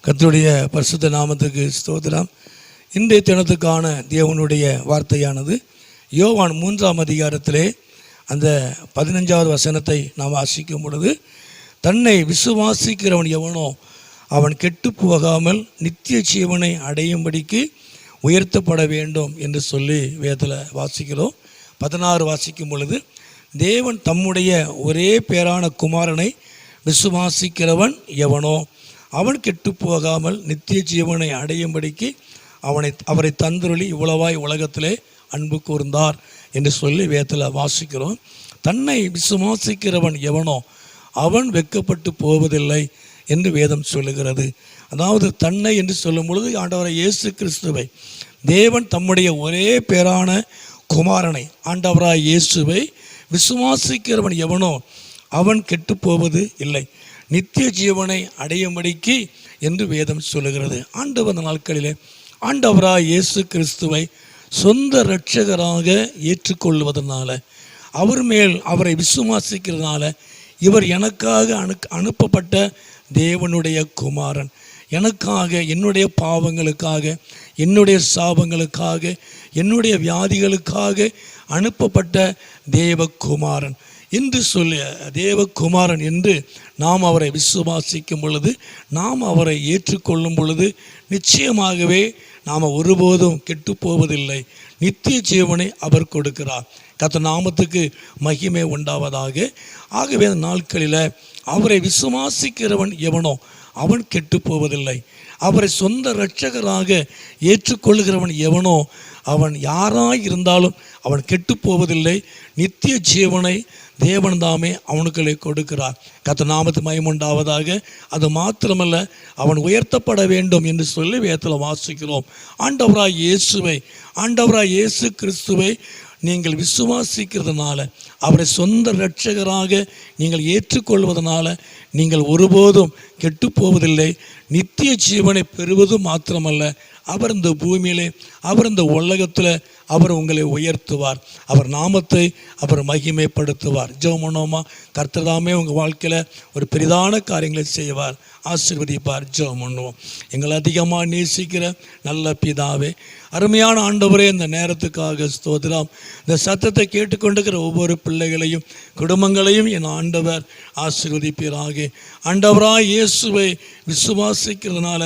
கர்த்தருடைய பரிசுத்த நாமத்துக்கு ஸ்தோத்திரம். இன்றைய தினத்துக்கான தேவனுடைய வார்த்தையானது யோவான் 3ஆம் அதிகாரத்திலே அந்த 15வது வசனத்தை நாம் வாசிக்கும் பொழுது, தன்னை விசுவாசிக்கிறவன் எவனோ அவன் கெட்டு போகாமல் நித்திய ஜீவனை அடையும்படிக்கு உயர்த்தப்பட வேண்டும் என்று சொல்லி வேதத்தில் வாசிக்கிறோம். 16 வாசிக்கும் பொழுது, தேவன் தம்முடைய ஒரே பேரான குமாரனை விசுவாசிக்கிறவன் எவனோ அவன் கெட்டு போகாமல் நித்திய ஜீவனை அடையும்படிக்கு அவரை தந்தருளி இவ்வளவாய் உலகத்திலே அன்பு கூர்ந்தார் என்று சொல்லி வேதத்தில் வாசிக்கிறோம். தன்னை விசுவாசிக்கிறவன் எவனோ அவன் வெட்கப்பட்டு போவதில்லை என்று வேதம் சொல்லுகிறது. அதாவது தன்னை என்று சொல்லும் பொழுது ஆண்டவரை இயேசு கிறிஸ்துவை, தேவன் தம்முடைய ஒரே பேரான குமாரனை ஆண்டவராய் இயேசுவை விசுவாசிக்கிறவன் எவனோ அவன் கெட்டு போவது இல்லை, நித்திய ஜீவனை அடையும்படிக்கு என்று வேதம் சொல்லுகிறது. ஆண்டவர் நாட்களிலே ஆண்டவராய் இயேசு கிறிஸ்துவை சொந்த இரட்சகராக ஏற்றுக்கொள்வதனால, அவர் மேல் அவரை விசுவாசிக்கிறதுனால, இவர் எனக்காக அனுப்பப்பட்ட தேவனுடைய குமாரன், எனக்காக என்னுடைய பாவங்களுக்காக, என்னுடைய சாபங்களுக்காக, என்னுடைய வியாதிகளுக்காக அனுப்பப்பட்ட தேவகுமாரன் என்று சொல்லி, தேவகுமாரன் என்று நாம் அவரை விசுவாசிக்கும் பொழுது, நாம் அவரை ஏற்றுக்கொள்ளும் பொழுது நிச்சயமாகவே நாம் ஒருபோதும் கெட்டு போவதில்லை, நித்திய ஜீவனை அவர் கொடுக்கிறார். கர்த்தர் நாமத்துக்கு மகிமை உண்டாவதாக. ஆகவே அந்த நாட்களில் அவரை விசுவாசிக்கிறவன் எவனோ அவன் கெட்டு போவதில்லை, அவரை சொந்த இரட்சகராக ஏற்றுக்கொள்கிறவன் எவனோ அவன் யாராய் இருந்தாலும் அவன் கெட்டு போவதில்லை, நித்திய ஜீவனை தேவன் தாமே அவனுக்களை கொடுக்கிறார். கர்த்தர் நாமத்து மகிமையுண்டாவதாக. அது மாத்திரமல்ல, அவன் உயர்த்தப்பட வேண்டும் என்று சொல்லி வேதத்தில் வாசிக்கிறோம். ஆண்டவராய் இயேசுவை, ஆண்டவராய் இயேசு கிறிஸ்துவை நீங்கள் விசுவாசிக்கிறதுனால, அவரை சொந்த இரட்சகராக நீங்கள் ஏற்றுக்கொள்வதனால நீங்கள் ஒருபோதும் கெட்டு போவதில்லை, நித்திய ஜீவனை பெறுவது மாத்திரமல்ல, அவர் இந்த பூமியிலே, அவர் இந்த உலகத்தில் அவர் உங்களை உயர்த்துவார், அவர் நாமத்தை அவர் மகிமைப்படுத்துவார். ஜெபம் பண்ணுவோமா? கர்த்தர் தாமே உங்கள் வாழ்க்கையில் ஒரு பெரிதான காரியங்களை செய்வார், ஆசீர்வதிப்பார். ஜெபம் பண்ணுவோம். எங்களை அதிகமாக நேசிக்கிற நல்ல பிதாவே, அருமையான ஆண்டவரே, இந்த நேரத்துக்காக ஸ்தோத்திரம். இந்த சத்தத்தை கேட்டுக்கொண்டிருக்கிற ஒவ்வொரு பிள்ளைகளையும் குடும்பங்களையும் என் ஆண்டவர் ஆசீர்வதிப்பீராக. ஆண்டவராய் இயேசுவை விசுவாசிக்கிறதுனால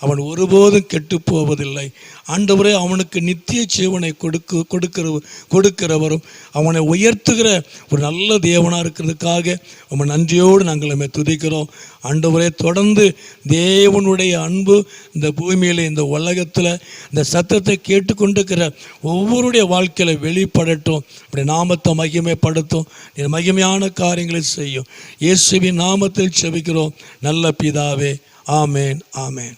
அவன் ஒருபோதும் கெட்டு போவதில்லை. ஆண்டவரே, அவனுக்கு நித்திய ஜீவனை கொடுக்கிறவரும் அவனை உயர்த்துகிற ஒரு நல்ல தேவனாக இருக்கிறதுக்காக நம்ம நன்றியோடு நாங்கள் துதிக்கிறோம். ஆண்டவரே, தொடர்ந்து தேவனுடைய அன்பு இந்த பூமியில், இந்த உலகத்தில் இந்த சத்தத்தை கேட்டுக்கொண்டிருக்கிற ஒவ்வொருடைய வாழ்க்கையில் வெளிப்படட்டும், அப்படி நாமத்தை மகிமைப்படுத்தும், மகிமையான காரியங்களை செய்யும். இயேசுவின் நாமத்தில் செபிக்கிறோம் நல்ல பிதாவே. ஆமேன், ஆமேன்.